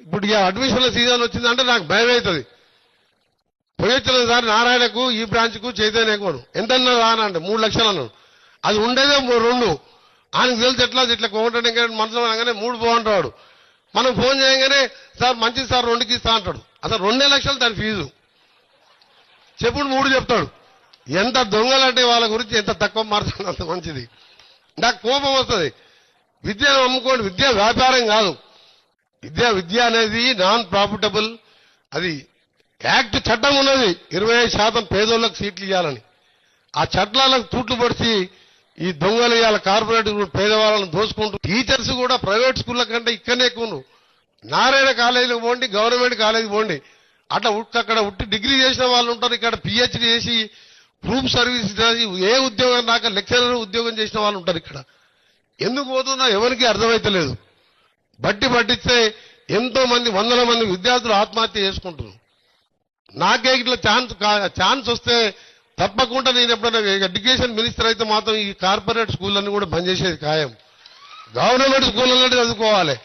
ఇప్పుడు ఈ అడ్మిషన్ల సీజన్ వచ్చిందంటే నాకు భయం అవుతుంది. పోయొచ్చిన సార్ నారాయణకు ఈ బ్రాంచ్కు చైతన్యకు ఎంతన్నా రానంటే 3 లక్షలు అన్నాడు. అది ఉండేదే 2. ఆయనకు తెలిసి ఇట్లా కోమటంటే మనసులో అనగానే 3 బాగుంటాడు. మనం ఫోన్ చేయగానే సార్ మంచిది సార్ 2కి ఇస్తా అంటాడు. అసలు 2 లక్షలు దాని ఫీజు చెప్పుడు 3 చెప్తాడు. ఎంత దొంగలంటే వాళ్ళ గురించి ఎంత తక్కువ మారుతుంది అంత మంచిది. నాకు కోపం వస్తుంది. విద్యను అమ్ముకోండి, విద్య వ్యాపారం కాదు. విద్య అనేది నాన్ ప్రాఫిటబుల్. అది యాక్ట్ చట్టం ఉన్నది 25% పేదోళ్ళకి సీట్లు ఇవ్వాలని. ఆ చట్టాలకు తూట్లు పడిచి ఈ దొంగలు ఇవాళ కార్పొరేట్ పేదవాళ్ళని దోసుకుంటూ టీచర్స్ కూడా ప్రైవేట్ స్కూళ్ళ కంటే ఇక్కడనే ఎక్కువ. నారాయణ కాలేజీకి పోండి, గవర్నమెంట్ కాలేజీకి పోండి, అక్కడ ఉట్టి డిగ్రీ చేసిన వాళ్ళు ఉంటారు. ఇక్కడ పిహెచ్డీ చేసి గ్రూప్ సర్వీస్ చేసి ఏ ఉద్యోగం రాక లెక్చరర్ ఉద్యోగం చేసిన వాళ్ళు ఉంటారు. ఇక్కడ ఎందుకు పోతున్నా ఎవరికి అర్థమైతలేదు. పట్టిస్తే ఎంతో మంది 100ల మంది విద్యార్థులు ఆత్మహత్య చేసుకుంటున్నారు. నాకే ఇట్లా ఛాన్స్ వస్తే తప్పకుండా నేను ఎప్పుడైనా ఎడ్యుకేషన్ మినిస్టర్ అయితే మాత్రం ఈ కార్పొరేట్ స్కూళ్ళన్నీ కూడా బంద్ చేసేది ఖాయం. గవర్నమెంట్ స్కూళ్ళన్నీ చదువుకోవాలి.